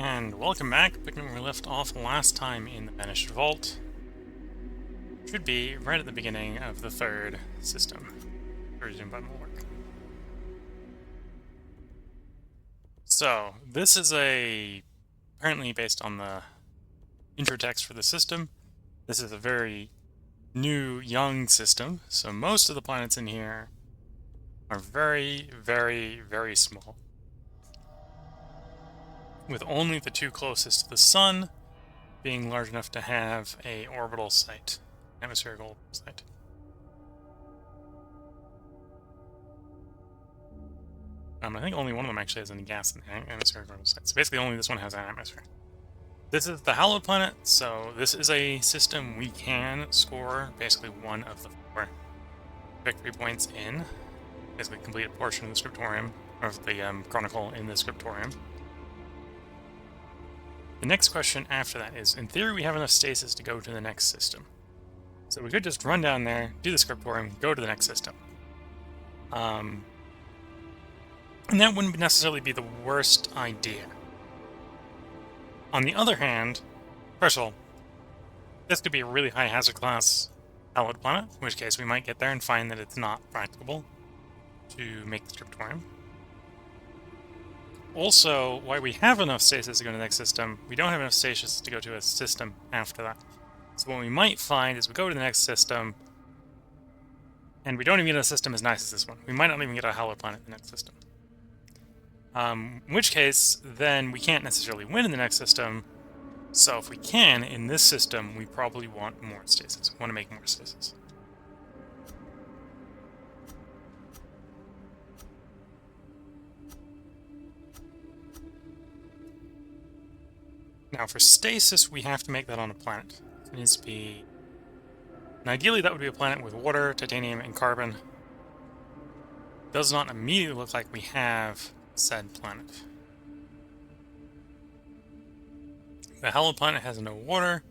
And welcome back. Picking where we left off last time in the Banished Vault. Should be right at the beginning of the third system. The resume button will work. So, this is apparently based on the intro text for the system. This is a very new, young system, so most of the planets in here are very, very, very small. With only the two closest to the Sun being large enough to have a orbital site, atmospheric orbital site. I think only one of them actually has any gas in the atmospheric orbital site. So basically only this one has an atmosphere. This is the hallowed planet, so this is a system we can score basically one of the 4 victory points in. Basically complete a portion of the Scriptorium, or the Chronicle in the Scriptorium. The next question after that is, in theory we have enough stasis to go to the next system. So we could just run down there, do the Scriptorium, go to the next system. And that wouldn't necessarily be the worst idea. On the other hand, first of all, this could be a really high hazard class hallowed planet, in which case we might get there and find that it's not practicable to make the Scriptorium. Also, while we have enough stasis to go to the next system, we don't have enough stasis to go to a system after that. So what we might find is we go to the next system, and we don't even get a system as nice as this one. We might not even get a hallowed planet in the next system. In which case, then we can't necessarily win in the next system. So if we can, in this system, we probably want more stasis. We want to make more stasis. Now, for stasis, we have to make that on a planet. It needs to be... And ideally, that would be a planet with water, titanium, and carbon. Does not immediately look like we have said planet. The hallowed planet has no water.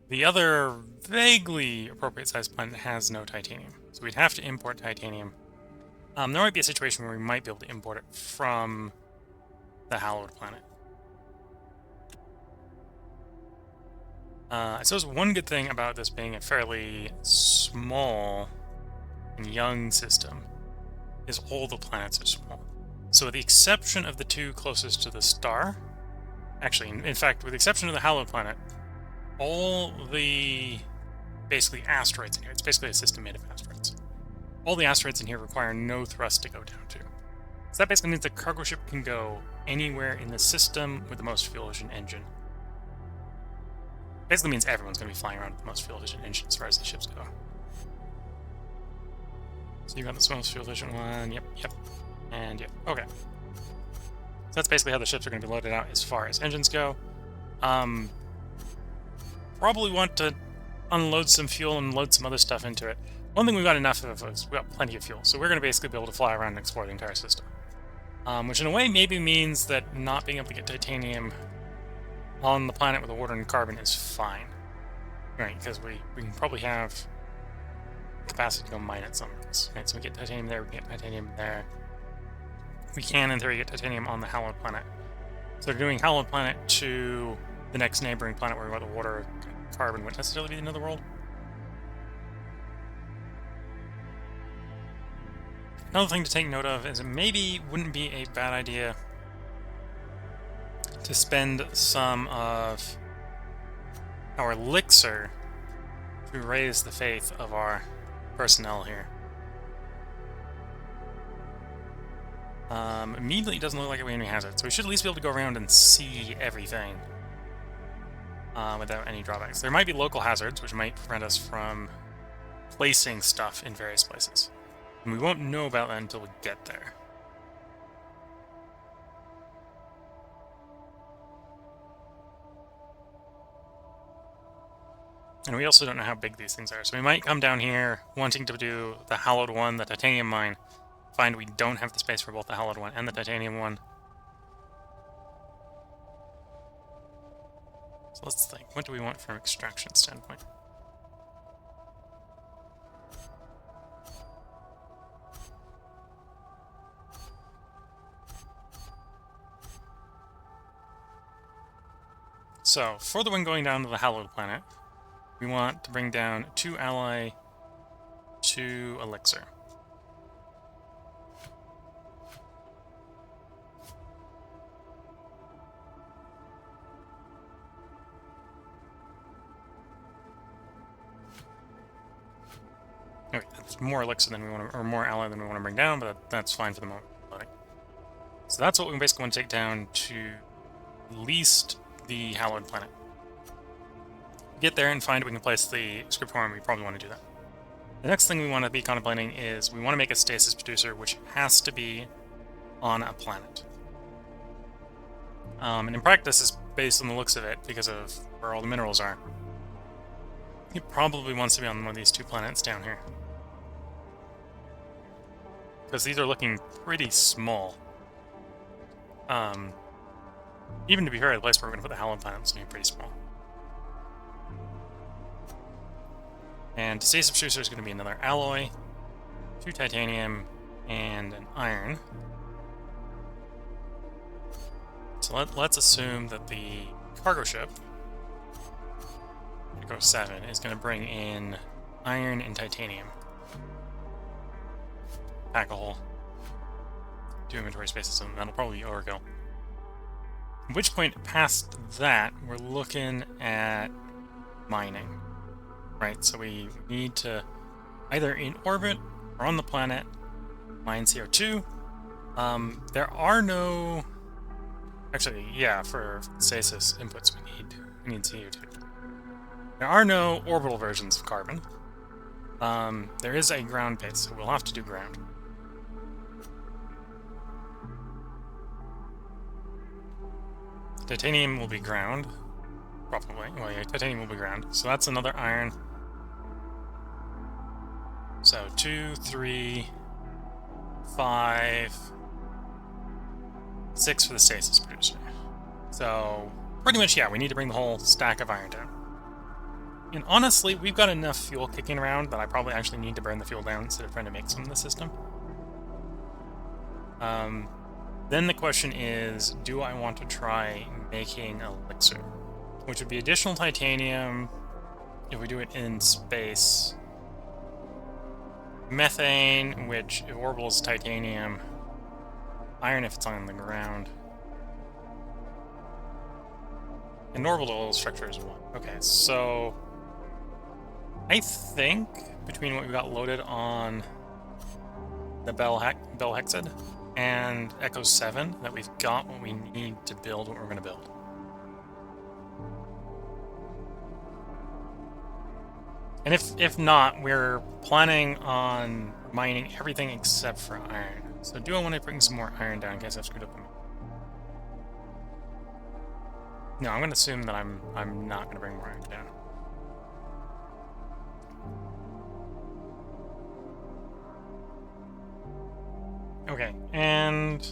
The other vaguely appropriate sized planet has no titanium. So we'd have to import titanium. There might be a situation where we might be able to import it from the hallowed planet. I suppose one good thing about this being a fairly small and young system is all the planets are small. So with the exception of the 2 closest to the star, actually, in fact, with the exception of the hallowed planet, all the basically asteroids in here, it's basically a system made of asteroids. All the asteroids in here require no thrust to go down to. So that basically means the cargo ship can go anywhere in the system with the most fuel-efficient engine. Basically means everyone's going to be flying around with the most fuel-efficient engine as far as the ships go. So you got the most fuel-efficient one, yep, and yep, okay. So that's basically how the ships are going to be loaded out as far as engines go. Probably want to unload some fuel and load some other stuff into it. One thing we've got enough of is we've got plenty of fuel, so we're going to basically be able to fly around and explore the entire system. Which in a way maybe means that not being able to get titanium on the planet with the water and carbon is fine. Right, because we can probably have capacity to go mine it somewhere else. Right, so we get titanium there, we can get titanium there. We can, in theory, get titanium on the hallowed planet. So doing hallowed planet to the next neighboring planet where we got the water and carbon wouldn't necessarily be the end of the world. Another thing to take note of is it maybe wouldn't be a bad idea to spend some of our elixir to raise the faith of our personnel here. Immediately it doesn't look like we have any hazards, so we should at least be able to go around and see everything without any drawbacks. There might be local hazards, which might prevent us from placing stuff in various places. And we won't know about that until we get there. And we also don't know how big these things are, so we might come down here wanting to do the hallowed one, the titanium mine, find we don't have the space for both the hallowed one and the titanium one. So let's think, what do we want from an extraction standpoint? So, for the one going down to the Hallowed Planet, we want to bring down 2 ally, 2 elixir. Okay, that's more elixir than we want to, or more ally than we want to bring down, but that's fine for the moment. So that's what we basically want to take down to at least the Hallowed Planet. Get there and find we can place the Scriptorium. We probably want to do that. The next thing we want to be contemplating is we want to make a stasis producer, which has to be on a planet. And in practice, it's based on the looks of it because of where all the minerals are. It probably wants to be on one of these 2 planets down here, because these are looking pretty small. Even to be fair, the place where we're going to put the Hallowed Planet is looking pretty small. And stasis producer is going to be another alloy, 2 titanium, and an iron. So let's assume that the cargo ship, Echo 7, is going to bring in iron and titanium. Pack a hole. Do inventory spaces, and that'll probably be overkill. At which point, past that, we're looking at mining. Right, so we need to, either in orbit or on the planet, mine CO2. There are no... Actually, yeah, for stasis inputs we need CO2. There are no orbital versions of carbon. There is a ground base, so we'll have to do ground. Titanium will be ground. Probably. Well, yeah, titanium will be ground. So that's another iron. So 2, 3, 5, 6 for the stasis producer. So pretty much, yeah, we need to bring the whole stack of iron down. And honestly, we've got enough fuel kicking around that I probably actually need to burn the fuel down instead of trying to make some in the system. Then the question is, do I want to try making elixir? Which would be additional titanium if we do it in space. Methane, which if orbital is titanium. Iron if it's on the ground. And orbital structure is 1. Okay, so I think between what we got loaded on the Bell Hexed and Echo 7 that we've got what we need to build what we're going to build. And if not, we're planning on mining everything except for iron. So do I want to bring some more iron down in case I've screwed up the... No, I'm going to assume that I'm not going to bring more iron down. Okay, and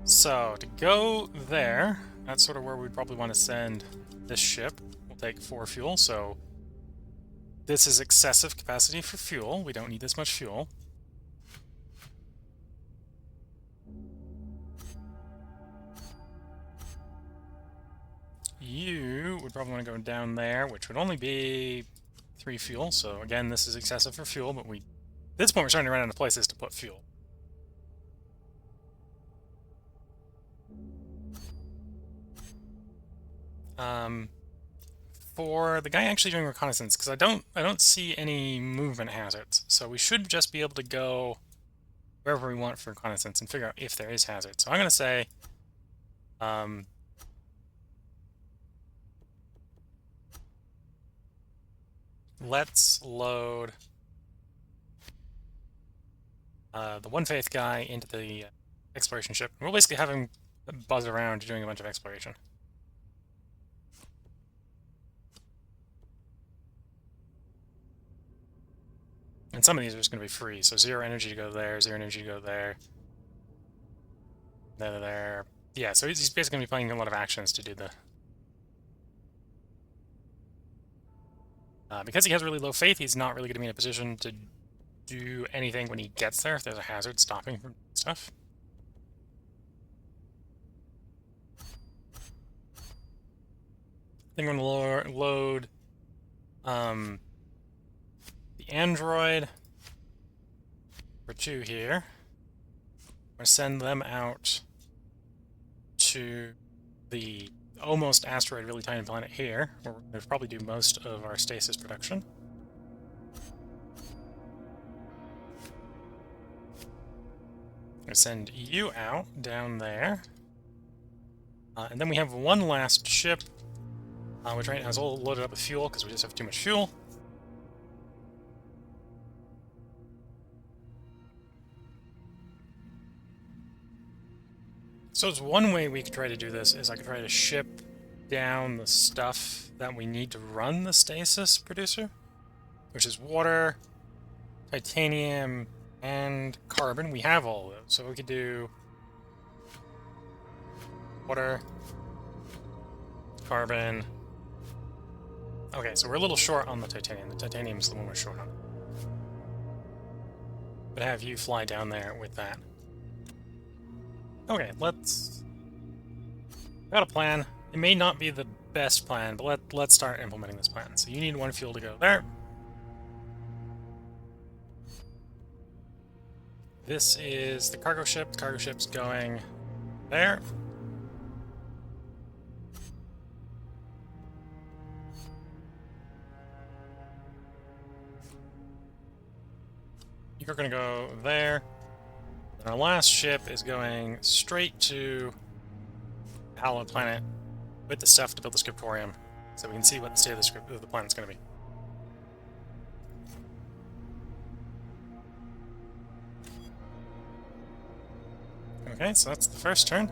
so to go there, that's sort of where we'd probably want to send this ship. We'll take 4 fuel, so this is excessive capacity for fuel. We don't need this much fuel. You would probably want to go down there, which would only be 3 fuel. So again, this is excessive for fuel, but at this point we're starting to run out of places to put fuel. For the guy actually doing reconnaissance, because I don't see any movement hazards, so we should just be able to go wherever we want for reconnaissance and figure out if there is hazards. So I'm going to say, let's load the One Faith guy into the exploration ship. We'll basically have him buzz around doing a bunch of exploration. And some of these are just going to be free, so 0 energy to go there, 0 energy to go there. There. Yeah, so he's basically going to be playing a lot of actions to do the... because he has really low faith, he's not really going to be in a position to do anything when he gets there, if there's a hazard stopping from stuff. Then we're going to load the Android for 2 here. I'm going to send them out to the almost asteroid, really tiny planet here, where we're going to probably do most of our stasis production. I'm going to send you out down there. And then we have one last ship, which right now is all loaded up with fuel because we just have too much fuel. So it's one way we could try to do this is I could try to ship down the stuff that we need to run the stasis producer, which is water, titanium, and carbon. We have all of those, so we could do water, carbon. Okay, so we're a little short on the titanium. The titanium is the one we're short on. But have you fly down there with that. Okay, let's... I got a plan. It may not be the best plan, but let's start implementing this plan. So you need 1 fuel to go there. This is the cargo ship. The cargo ship's going there. You're going to go there. And our last ship is going straight to the hallowed planet with the stuff to build the Scriptorium, so we can see what the state of the planet's going to be. Okay, so that's the first turn.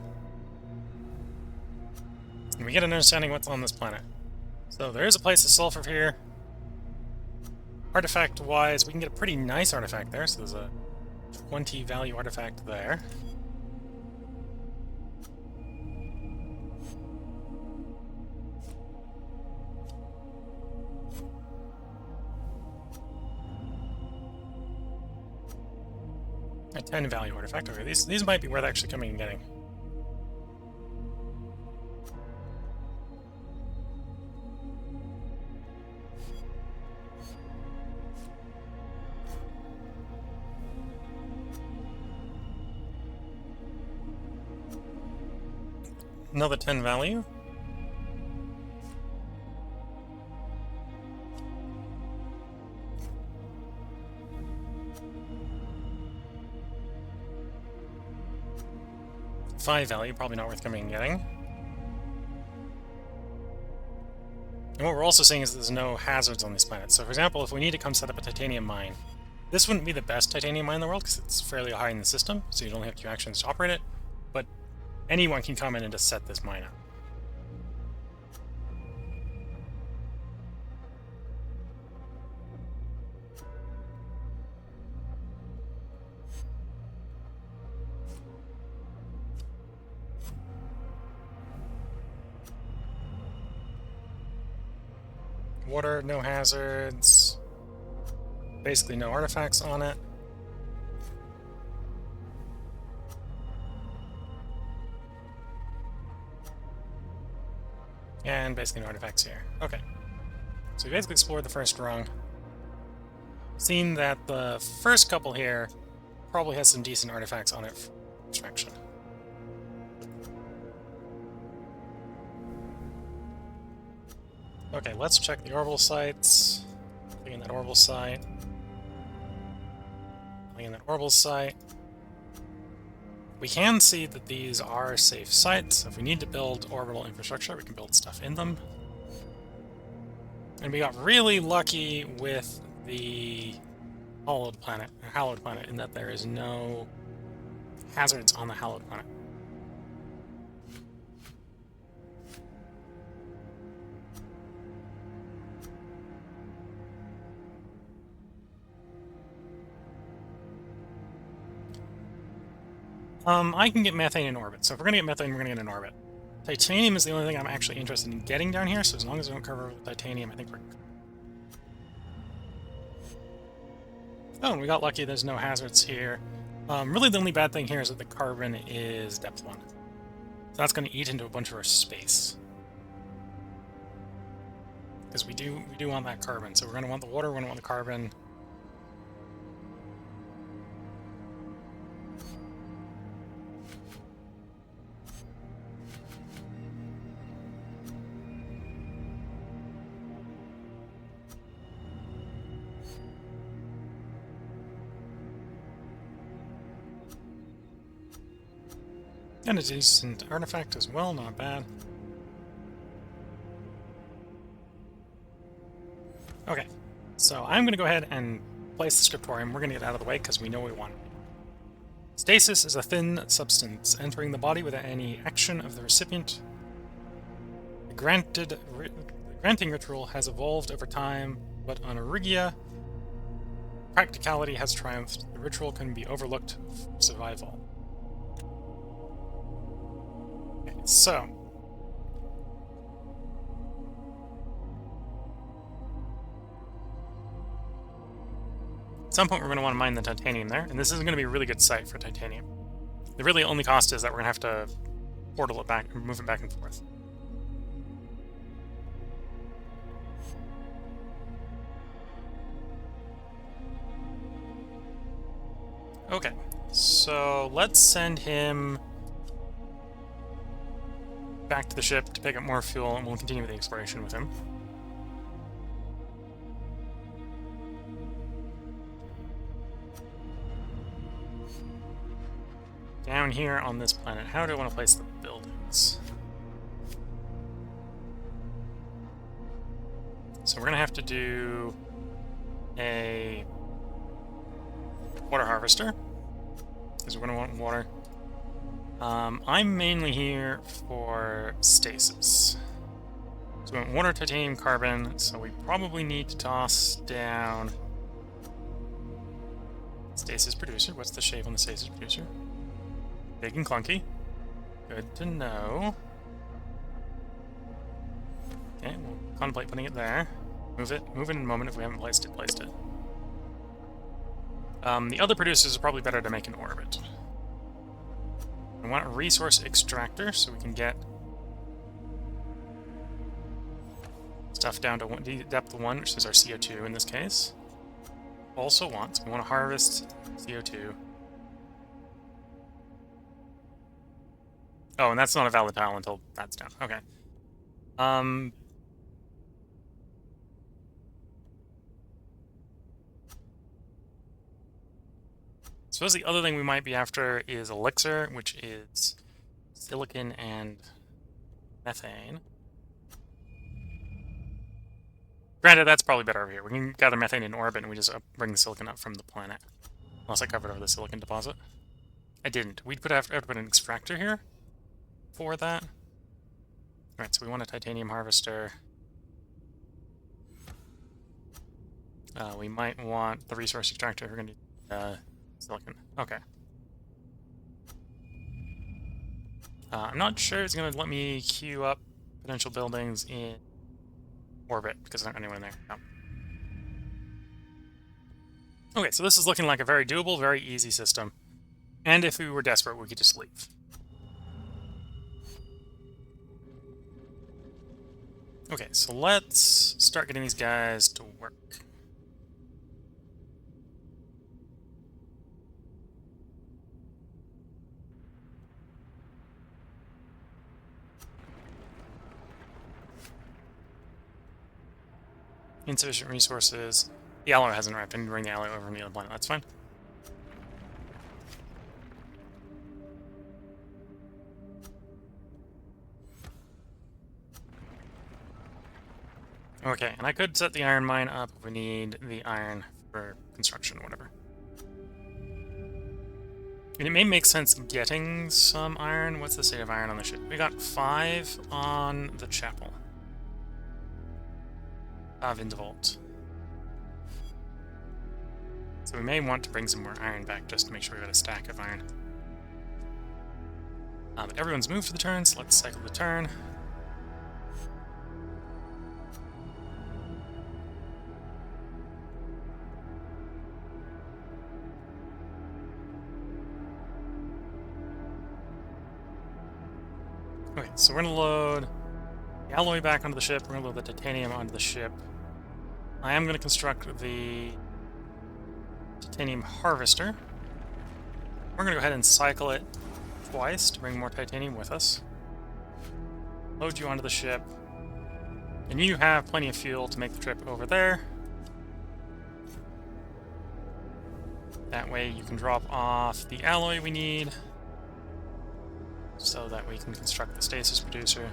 And we get an understanding what's on this planet. So there is a place of sulfur here. Artifact-wise, we can get a pretty nice artifact there, so there's a 20 value artifact there. A 10 value artifact. Okay, these might be worth actually coming and getting. Another 10 value. Five value, probably not worth coming and getting. And what we're also seeing is there's no hazards on these planets. So for example, if we need to come set up a titanium mine, this wouldn't be the best titanium mine in the world because it's fairly high in the system, so you'd only have 2 actions to operate it, but anyone can come in and just set this mine up. Water, no hazards. Basically no artifacts on it. And basically no artifacts here. Okay. So we basically explored the first rung. Seen that the first couple here probably has some decent artifacts on it for extraction. Okay, let's check the orbital sites. Looking in that orbital site. Looking in that orbital site. We can see that these are safe sites. If we need to build orbital infrastructure, we can build stuff in them. And we got really lucky with the hallowed planet, in that there is no hazards on the hallowed planet. I can get methane in orbit. So if we're going to get methane, we're going to get in orbit. Titanium is the only thing I'm actually interested in getting down here, so as long as we don't cover with titanium, I think we're... Oh, and we got lucky, there's no hazards here. Really the only bad thing here is that the carbon is depth 1. So that's going to eat into a bunch of our space. Because we do want that carbon. So we're going to want the water, we're going to want the carbon. And a decent artifact as well, not bad. Okay, so I'm going to go ahead and place the Scriptorium. We're going to get out of the way because we know we want it. Stasis is a thin substance entering the body without any action of the recipient. The granting ritual has evolved over time, but on Origia, practicality has triumphed. The ritual can be overlooked for survival. Okay, so at some point we're going to want to mine the titanium there, and this is going to be a really good site for titanium. The really only cost is that we're going to have to portal it back, move it back and forth. Okay, so let's send him back to the ship to pick up more fuel, and we'll continue with the exploration with him. Down here on this planet, how do I want to place the buildings? So we're going to have to do a water harvester, because we're going to want water. I'm mainly here for stasis. So we want water, titanium, carbon, so we probably need to toss down stasis producer. What's the shape on the stasis producer? Big and clunky. Good to know. Okay, we'll contemplate putting it there. Move it in a moment if we haven't placed it. The other producers are probably better to make in orbit. I want a resource extractor so we can get stuff down to depth 1, which is our CO2 in this case. Also we want to harvest CO2. Oh, and that's not a valid tile until that's down. Okay. I suppose the other thing we might be after is elixir, which is silicon and methane. Granted, that's probably better over here. We can gather methane in orbit and we just bring the silicon up from the planet. Unless I covered over the silicon deposit. I didn't. We'd have to put an extractor here for that. Alright, so we want a titanium harvester. We might want the resource extractor if we're going to do silicon. Okay. I'm not sure it's going to let me queue up potential buildings in orbit because there's not anyone there. No. Okay, so this is looking like a very doable, very easy system. And if we were desperate, we could just leave. Okay, so let's start getting these guys to work. Insufficient resources. The alloy hasn't arrived. I need to bring the alloy over from the other planet. That's fine. Okay, and I could set the iron mine up if we need the iron for construction or whatever. And it may make sense getting some iron. What's the state of iron on the ship? We got 5 on the chapel. In the vault. So we may want to bring some more iron back just to make sure we got a stack of iron. But everyone's moved for the turn, so let's cycle the turn. Okay, so we're gonna load the alloy back onto the ship. We're going to load the titanium onto the ship. I am going to construct the titanium harvester. We're going to go ahead and cycle it twice to bring more titanium with us. Load you onto the ship. And you have plenty of fuel to make the trip over there. That way you can drop off the alloy we need so that we can construct the stasis producer.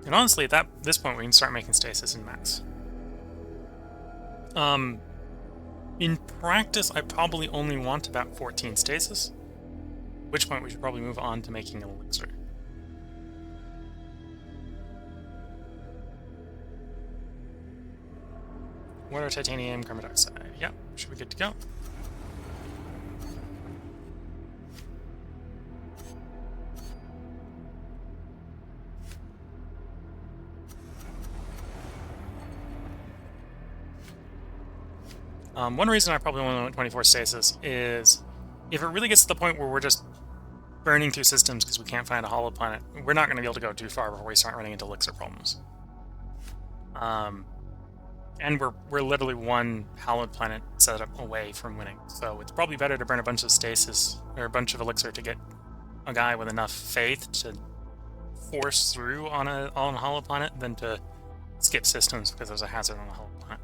And honestly, at this point, we can start making stasis in mass. In practice, I probably only want about 14 stasis, at which point we should probably move on to making an elixir. Water, titanium, carbon dioxide. Yep, should be good to go. One reason I probably only want 24 stasis is if it really gets to the point where we're just burning through systems because we can't find a hollow planet, we're not going to be able to go too far before we start running into elixir problems. And we're literally one hallowed planet setup away from winning, so it's probably better to burn a bunch of stasis or a bunch of elixir to get a guy with enough faith to force through on a hollow planet than to skip systems because there's a hazard on a hollow planet.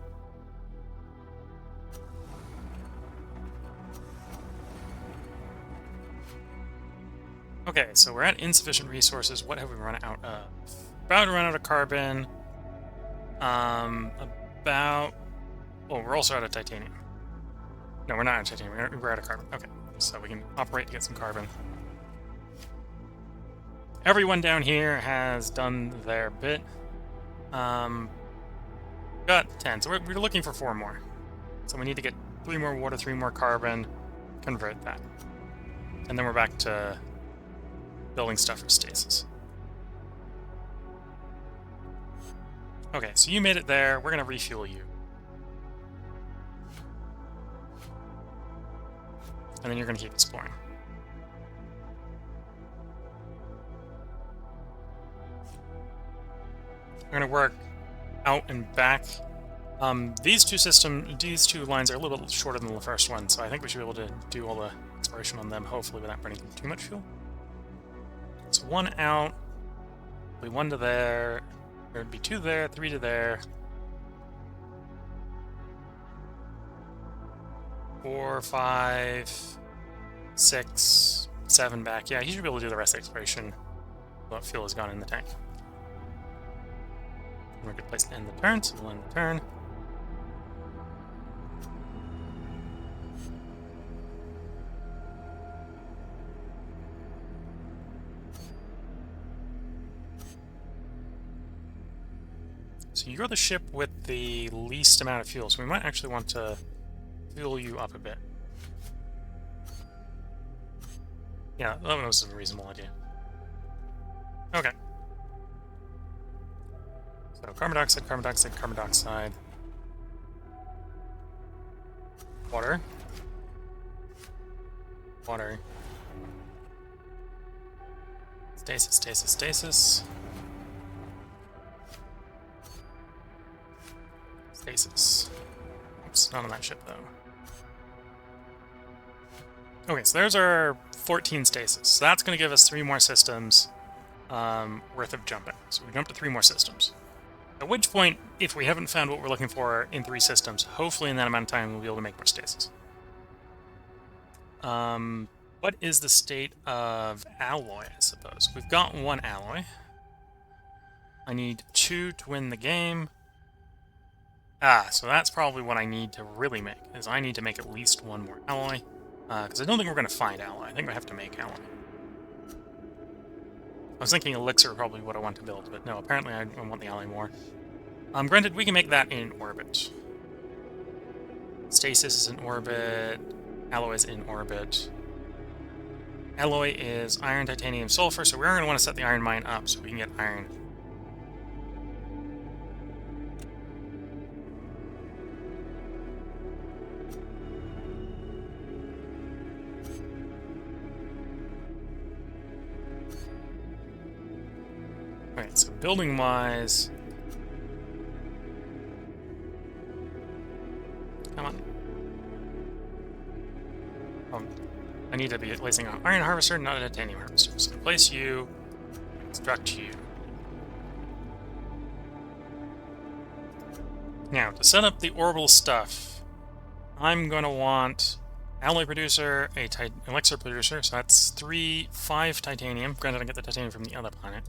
Okay, so we're at insufficient resources. What have we run out of? About to run out of carbon. Oh, we're also out of titanium. No, we're not out of titanium. We're out of carbon. Okay, so we can operate to get some carbon. Everyone down here has done their bit. Got 10, so we're looking for 4 more. So we need to get 3 more water, 3 more carbon, convert that. And then we're back to building stuff for stasis. Okay, so you made it there. We're going to refuel you. And then you're going to keep exploring. We're going to work out and back. These two lines are a little bit shorter than the first one, so I think we should be able to do all the exploration on them, hopefully without burning too much fuel. So 1 out, be 1 to there, there'd be 2 there, 3 to there, 4, 5, 6, 7 back. Yeah, he should be able to do the rest of the exploration. What fuel has gone in the tank. We're a good place to end the turn, so we'll end the turn. So you're the ship with the least amount of fuel, so we might actually want to fuel you up a bit. Yeah, that was a reasonable idea. Okay. So carbon dioxide, carbon dioxide, carbon dioxide. Water. Water. Stasis, stasis, stasis. Stasis. Oops, not on that ship, though. Okay, so there's our 14 stasis. So that's going to give us 3 more systems worth of jumping. So we jump to 3 more systems. At which point, if we haven't found what we're looking for in 3 systems, hopefully in that amount of time we'll be able to make more stasis. What is the state of alloy, I suppose? We've got 1 alloy. I need 2 to win the game. So that's probably what I need to really make, is I need to make at least 1 more alloy. Because I don't think we're going to find alloy. I think we have to make alloy. I was thinking elixir probably what I want to build, but no, apparently I want the alloy more. Granted, we can make that in orbit. Stasis is in orbit. Alloy is in orbit. Alloy is iron, titanium, sulfur, so we're going to want to set the iron mine up so we can get iron. Alright, so building-wise... Come on. Oh, I need to be placing an iron harvester, not a titanium harvester. So place you, construct you. Now, to set up the orbital stuff, I'm going to want alloy producer, a elixir producer, so that's 5 titanium. Granted, I get the titanium from the other planet.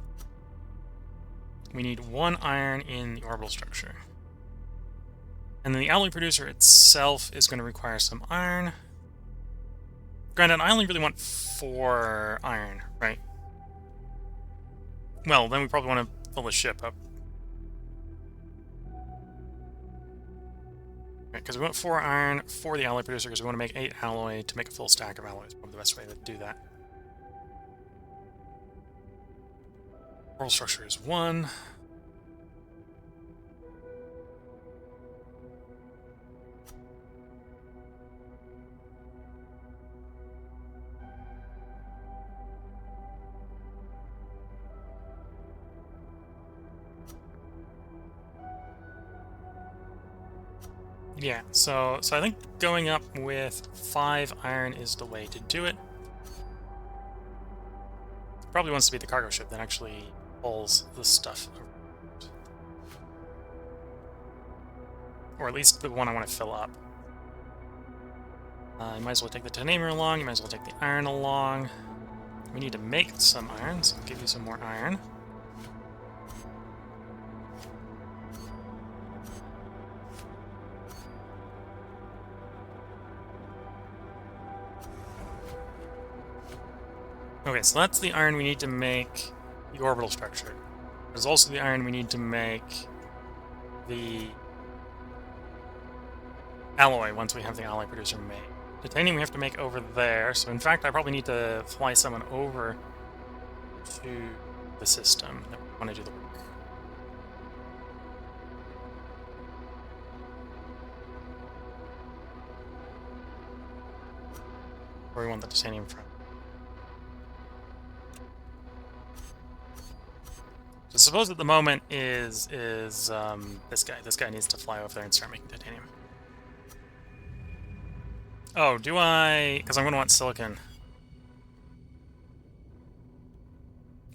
We need 1 iron in the orbital structure. And then the alloy producer itself is going to require some iron. Granted, I only really want 4 iron, right? Well, then we probably want to fill the ship up. Because we want 4 iron for the alloy producer, because we want to make 8 alloy to make a full stack of alloys. Probably the best way to do that. Orbital structure is 1. Yeah, so I think going up with 5 iron is the way to do it. Probably wants to be the cargo ship that actually pulls the stuff around. Or at least the one I want to fill up. You might as well take the titanium along, you might as well take the iron along. We need to make some iron, so I'll give you some more iron. Okay, so that's the iron we need to make the orbital structure. There's also the iron we need to make the alloy once we have the alloy producer made. Titanium we have to make over there, so in fact I probably need to fly someone over to the system that we want to do the work. Where we want the titanium from. So suppose at the moment is this guy. This guy needs to fly over there and start making titanium. Oh, do I... Because I'm going to want silicon.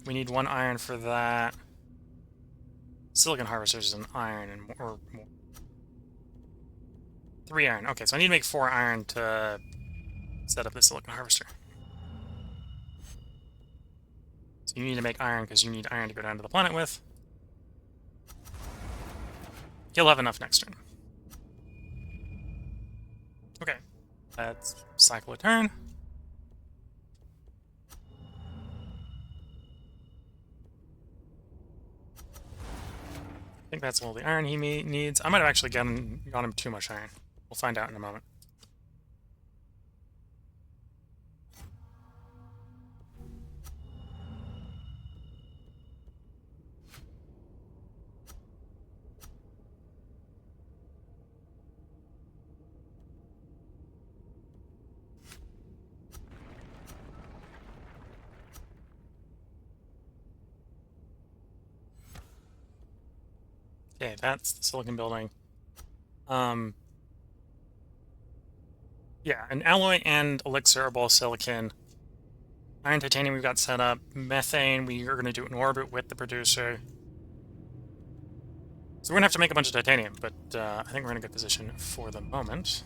We need 1 iron for that. Silicon harvesters is an iron and or more. 3 iron. Okay, so I need to make 4 iron to set up the silicon harvester. So you need to make iron because you need iron to go down to the planet with. He'll have enough next turn. Okay. Let's cycle a turn. I think that's all the iron he needs. I might have actually got him too much iron. We'll find out in a moment. Okay, that's the silicon building. Yeah, an alloy and elixir are both silicon. Iron titanium we've got set up. Methane we are going to do in orbit with the producer. So we're going to have to make a bunch of titanium, but I think we're in a good position for the moment.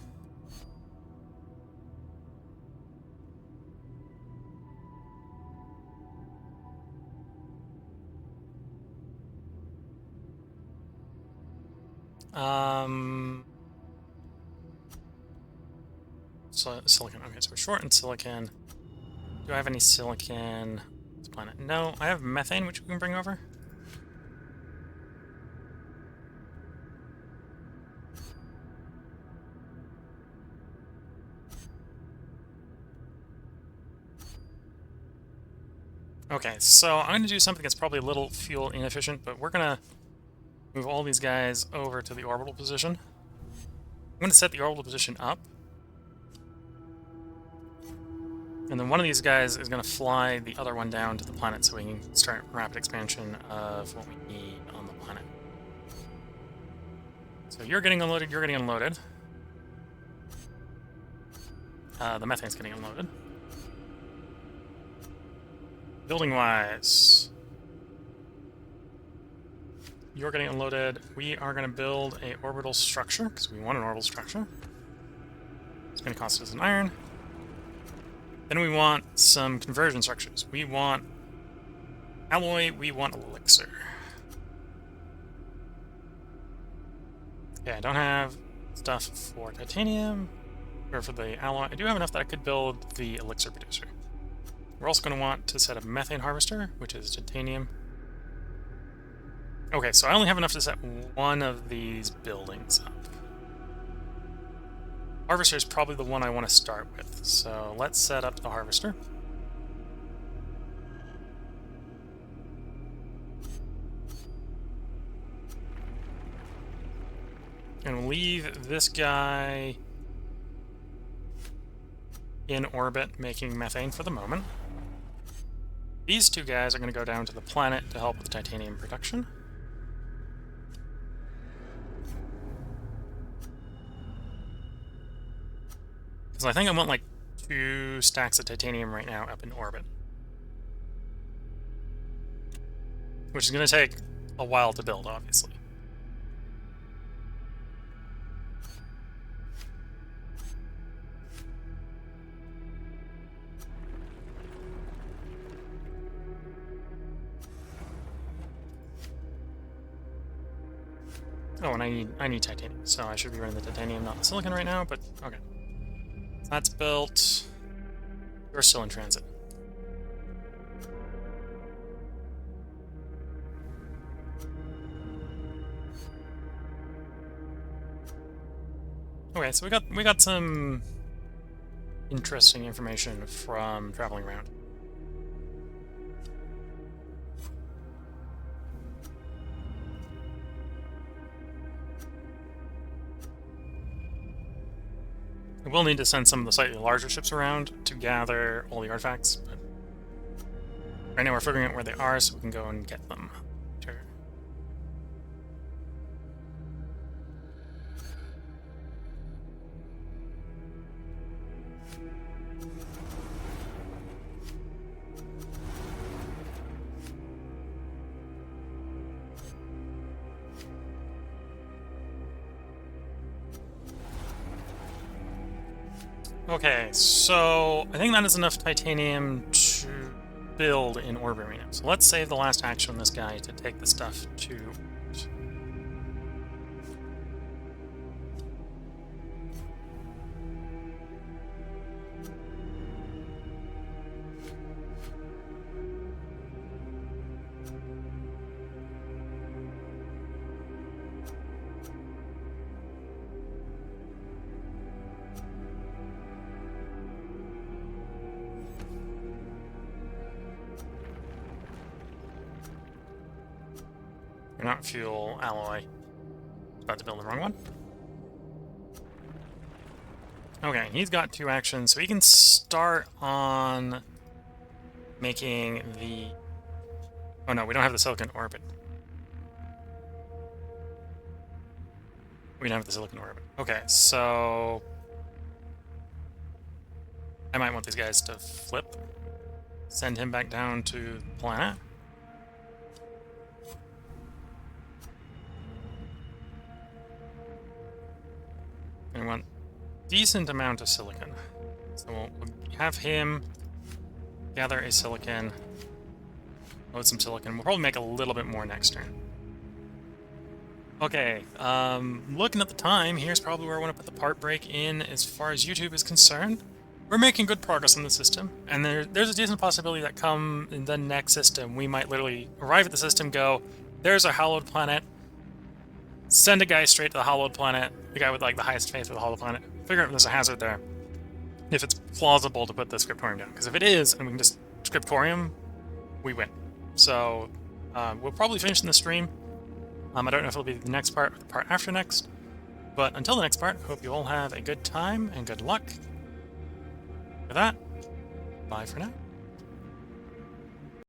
So silicon. Okay, so we're short in silicon. Do I have any silicon? This planet. No, I have methane, which we can bring over. Okay, so I'm going to do something that's probably a little fuel inefficient, but we're going to move all these guys over to the orbital position. I'm going to set the orbital position up. And then one of these guys is going to fly the other one down to the planet so we can start rapid expansion of what we need on the planet. So you're getting unloaded, you're getting unloaded. The methane's getting unloaded. Building-wise, you're getting unloaded. We are going to build a orbital structure, because we want an orbital structure. It's going to cost us an iron. Then we want some conversion structures. We want alloy, we want elixir. Okay, I don't have stuff for titanium, or for the alloy. I do have enough that I could build the elixir producer. We're also going to want to set a methane harvester, which is titanium. Okay, so I only have enough to set one of these buildings up. Harvester is probably the one I want to start with, so let's set up the harvester. And we'll leave this guy in orbit making methane for the moment. These two guys are going to go down to the planet to help with titanium production. Because I think I want like 2 stacks of titanium right now up in orbit. Which is going to take a while to build, obviously. Oh, and I need titanium, so I should be running the titanium, not the silicon right now, but okay. That's built. You're still in transit. Okay, so we got some interesting information from traveling around. We'll need to send some of the slightly larger ships around to gather all the artifacts, but right now we're figuring out where they are so we can go and get them. Sure. Okay, so I think that is enough titanium to build in orbit right now. So let's save the last action on this guy to take the stuff to... You're not fuel alloy. About to build the wrong one. Okay, he's got 2 actions, so he can start on making the... Oh no, we don't have the silicon orbit. We don't have the silicon orbit. Okay, so... I might want these guys to flip. Send him back down to the planet. And we want a decent amount of silicon. So we'll have him gather a silicon, load some silicon. We'll probably make a little bit more next turn. Okay, looking at the time, here's probably where I want to put the part break in as far as YouTube is concerned. We're making good progress on the system, and there's a decent possibility that come in the next system, we might literally arrive at the system, go, there's our hallowed planet, send a guy straight to the hallowed planet, the guy with like the highest faith for the hallowed planet, figure out if there's a hazard there, if it's plausible to put the Scriptorium down. Because if it is, and we can just Scriptorium, we win. So we'll probably finish in the stream. I don't know if it'll be the next part or the part after next, but until the next part, hope you all have a good time and good luck. With that, bye for now.